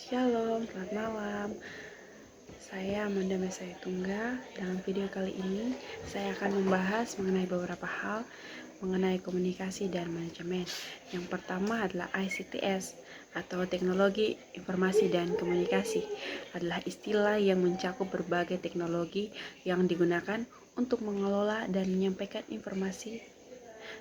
Shalom, selamat malam. Saya Amanda Mesaya Tungga. Dalam video kali ini, saya akan membahas mengenai beberapa hal mengenai komunikasi dan manajemen. Yang pertama adalah ICTS atau Teknologi Informasi dan Komunikasi. Adalah istilah yang mencakup berbagai teknologi yang digunakan untuk mengelola dan menyampaikan informasi.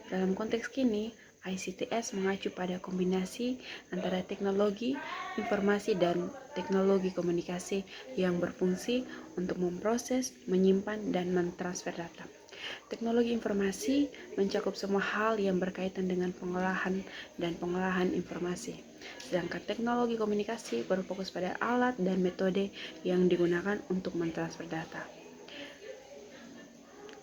Dalam konteks kini, ICTS mengacu pada kombinasi antara teknologi informasi dan teknologi komunikasi yang berfungsi untuk memproses, menyimpan, dan mentransfer data. Teknologi informasi mencakup semua hal yang berkaitan dengan pengolahan informasi. Sedangkan teknologi komunikasi berfokus pada alat dan metode yang digunakan untuk mentransfer data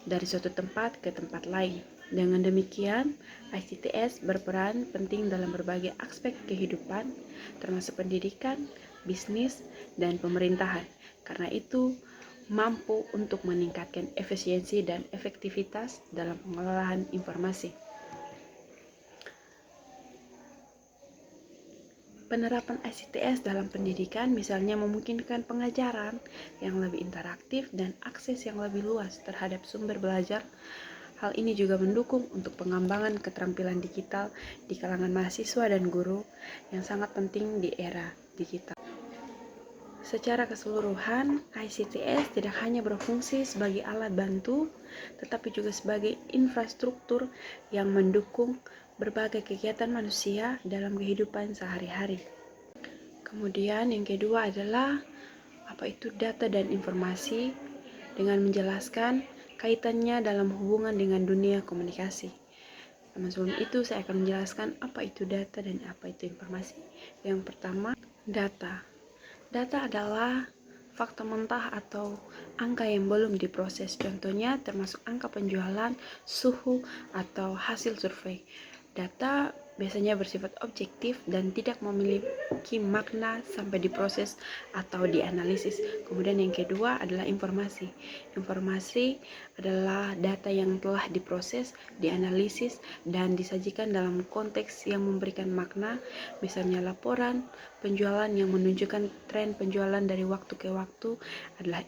dari suatu tempat ke tempat lain. Dengan demikian, ICTS berperan penting dalam berbagai aspek kehidupan, termasuk pendidikan, bisnis, dan pemerintahan. Karena itu, mampu untuk meningkatkan efisiensi dan efektivitas dalam pengelolaan informasi. Penerapan ICTS dalam pendidikan misalnya memungkinkan pengajaran yang lebih interaktif dan akses yang lebih luas terhadap sumber belajar. Hal ini juga mendukung untuk pengembangan keterampilan digital di kalangan mahasiswa dan guru yang sangat penting di era digital. Secara keseluruhan, ICTS tidak hanya berfungsi sebagai alat bantu, tetapi juga sebagai infrastruktur yang mendukung berbagai kegiatan manusia dalam kehidupan sehari-hari. Kemudian yang kedua adalah apa itu data dan informasi dengan menjelaskan kaitannya dalam hubungan dengan dunia komunikasi. Namun sebelum itu saya akan menjelaskan apa itu data dan apa itu informasi. Yang pertama, data. Data adalah fakta mentah atau angka yang belum diproses. Contohnya termasuk angka penjualan, suhu, atau hasil survei. Data biasanya bersifat objektif dan tidak memiliki makna sampai diproses atau dianalisis. Kemudian yang kedua adalah informasi. Informasi adalah data yang telah diproses, dianalisis, dan disajikan dalam konteks yang memberikan makna, misalnya laporan penjualan yang menunjukkan tren penjualan dari waktu ke waktu adalah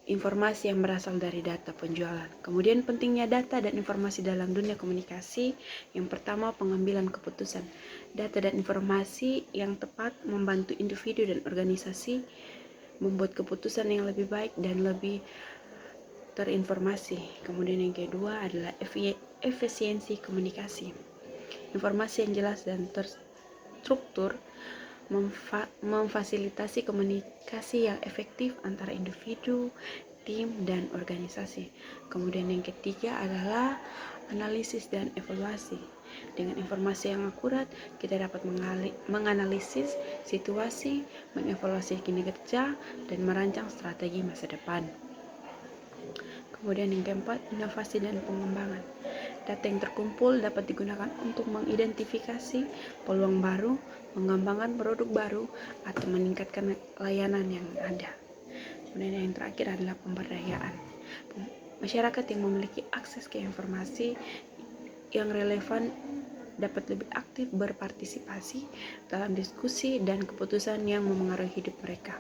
informasi yang berasal dari data penjualan. Kemudian pentingnya data dan informasi dalam dunia komunikasi. Yang pertama, pengambilan keputusan. Data dan informasi yang tepat membantu individu dan organisasi membuat keputusan yang lebih baik dan lebih terinformasi. Kemudian yang kedua adalah efisiensi komunikasi. Informasi yang jelas dan terstruktur memfasilitasi komunikasi yang efektif antara individu, tim, dan organisasi. Kemudian yang ketiga adalah analisis dan evaluasi. Dengan informasi yang akurat, kita dapat menganalisis situasi, mengevaluasi kinerja, dan merancang strategi masa depan. Kemudian yang keempat, inovasi dan pengembangan. Data yang terkumpul dapat digunakan untuk mengidentifikasi peluang baru, mengembangkan produk baru, atau meningkatkan layanan yang ada. Kemudian yang terakhir adalah pemberdayaan. Masyarakat yang memiliki akses ke informasi yang relevan dapat lebih aktif berpartisipasi dalam diskusi dan keputusan yang memengaruhi hidup mereka.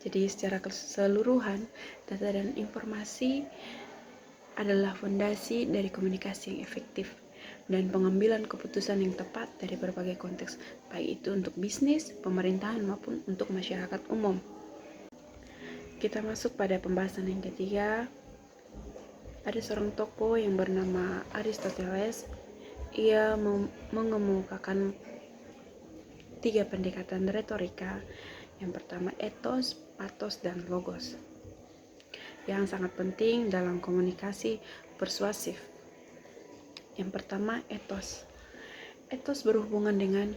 Jadi secara keseluruhan, data dan informasi adalah fondasi dari komunikasi yang efektif dan pengambilan keputusan yang tepat dari berbagai konteks, baik itu untuk bisnis, pemerintahan, maupun untuk masyarakat umum. Kita masuk pada pembahasan yang ketiga. Ada seorang tokoh yang bernama Aristoteles. Ia mengemukakan 3 pendekatan retorika. Yang pertama, ethos, pathos, dan logos, yang sangat penting dalam komunikasi persuasif. Yang pertama, ethos. Ethos berhubungan dengan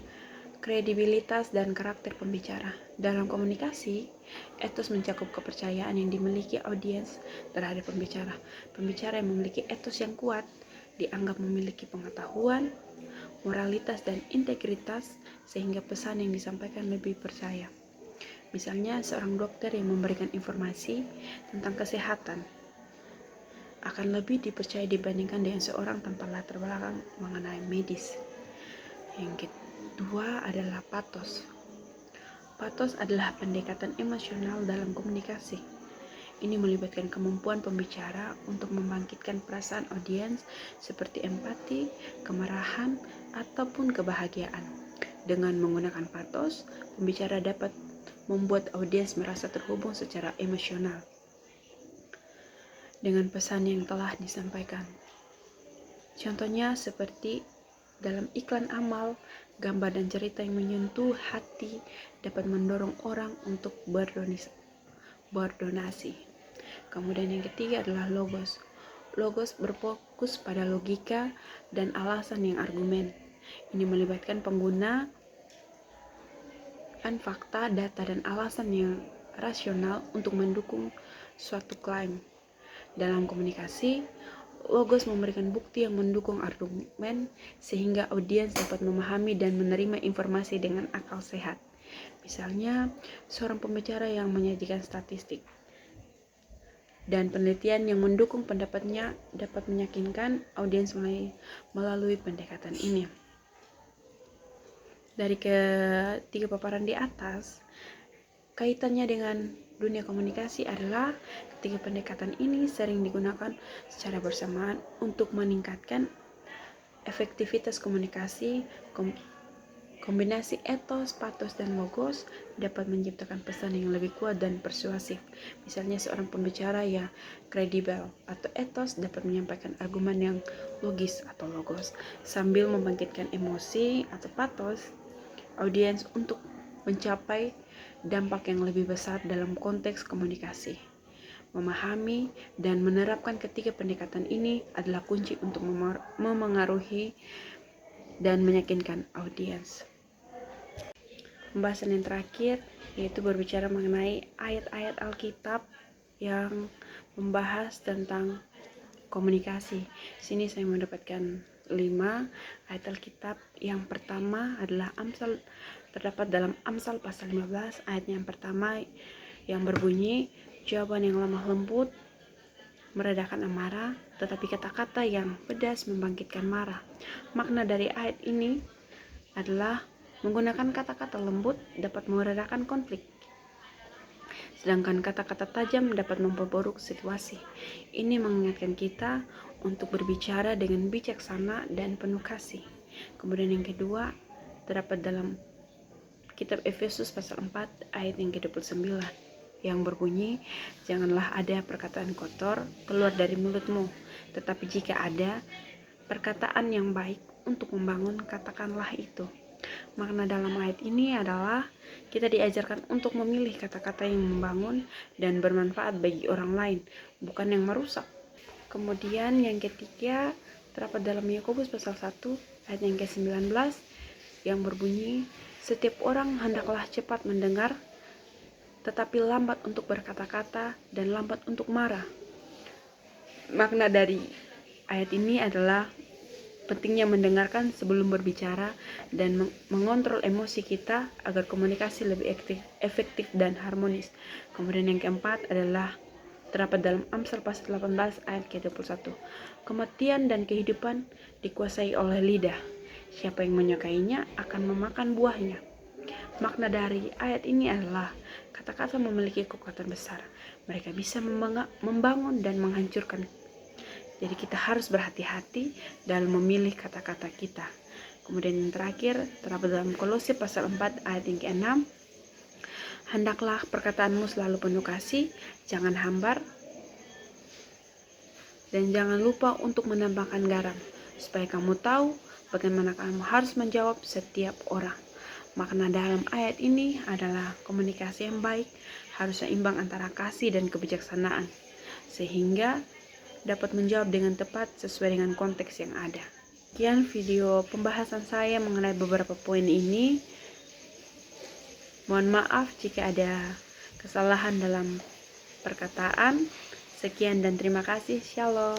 kredibilitas dan karakter pembicara. Dalam komunikasi, ethos mencakup kepercayaan yang dimiliki audiens terhadap pembicara. Pembicara yang memiliki ethos yang kuat dianggap memiliki pengetahuan, moralitas, dan integritas sehingga pesan yang disampaikan lebih percaya. Misalnya, seorang dokter yang memberikan informasi tentang kesehatan akan lebih dipercaya dibandingkan dengan seorang tanpa latar belakang mengenai medis. kedua adalah patos. Patos adalah pendekatan emosional dalam komunikasi. Ini melibatkan kemampuan pembicara untuk membangkitkan perasaan audiens seperti empati, kemarahan, ataupun kebahagiaan. Dengan menggunakan patos, pembicara dapat membuat audiens merasa terhubung secara emosional dengan pesan yang telah disampaikan. Contohnya seperti dalam iklan amal, gambar dan cerita yang menyentuh hati dapat mendorong orang untuk berdonasi. Kemudian yang ketiga adalah logos. Logos berfokus pada logika dan alasan yang argumen. Ini melibatkan penggunaan fakta, data, dan alasan yang rasional untuk mendukung suatu klaim. Dalam komunikasi, logos memberikan bukti yang mendukung argumen sehingga audiens dapat memahami dan menerima informasi dengan akal sehat. Misalnya, seorang pembicara yang menyajikan statistik dan penelitian yang mendukung pendapatnya dapat meyakinkan audiens melalui pendekatan ini. Dari ketiga paparan di atas, kaitannya dengan dunia komunikasi adalah ketiga pendekatan ini sering digunakan secara bersamaan untuk meningkatkan efektivitas komunikasi. Kombinasi etos, patos, dan logos dapat menciptakan pesan yang lebih kuat dan persuasif. Misalnya seorang pembicara yang kredibel atau etos dapat menyampaikan argumen yang logis atau logos sambil membangkitkan emosi atau patos audiens untuk mencapai dampak yang lebih besar dalam konteks komunikasi. Memahami dan menerapkan ketiga pendekatan ini adalah kunci untuk memengaruhi dan meyakinkan audiens. Pembahasan yang terakhir yaitu berbicara mengenai ayat-ayat Alkitab yang membahas tentang komunikasi. Sini saya mendapatkan 5 ayat Alkitab. Yang pertama adalah Amsal, terdapat dalam Amsal pasal 15 ayat yang pertama yang berbunyi, jawaban yang lemah lembut meredakan amarah, tetapi kata-kata yang pedas membangkitkan marah. Makna dari ayat ini adalah menggunakan kata-kata lembut dapat meredakan konflik, sedangkan kata-kata tajam dapat memperburuk situasi. Ini mengingatkan kita untuk berbicara dengan bijaksana dan penuh kasih. Kemudian yang kedua terdapat dalam Kitab Efesus pasal 4 ayat yang ke-29 yang berbunyi, janganlah ada perkataan kotor keluar dari mulutmu, tetapi jika ada perkataan yang baik untuk membangun, katakanlah itu. Makna dalam ayat ini adalah kita diajarkan untuk memilih kata-kata yang membangun dan bermanfaat bagi orang lain, bukan yang merusak. Kemudian yang ketiga terdapat dalam Yakobus pasal 1 ayat yang ke-19 yang berbunyi, setiap orang hendaklah cepat mendengar, tetapi lambat untuk berkata-kata dan lambat untuk marah. Makna dari ayat ini adalah pentingnya mendengarkan sebelum berbicara dan mengontrol emosi kita agar komunikasi lebih efektif dan harmonis. Kemudian yang keempat adalah terdapat dalam Amsal pasal 18 ayat ke-21. Kematian dan kehidupan dikuasai oleh lidah. Siapa yang menyukainya akan memakan buahnya. Makna dari ayat ini adalah kata-kata memiliki kekuatan besar. Mereka bisa membangun dan menghancurkan. Jadi kita harus berhati-hati dalam memilih kata-kata kita. Kemudian yang terakhir terdapat dalam Kolose pasal 4 ayat yang ke-6. Hendaklah perkataanmu selalu penuh kasih, jangan hambar, dan jangan lupa untuk menambahkan garam, supaya kamu tahu bagaimana kamu harus menjawab setiap orang. Makna dalam ayat ini adalah komunikasi yang baik harus seimbang antara kasih dan kebijaksanaan, sehingga dapat menjawab dengan tepat sesuai dengan konteks yang ada. Sekian video pembahasan saya mengenai beberapa poin ini. Mohon maaf jika ada kesalahan dalam perkataan. Sekian dan terima kasih. Shalom.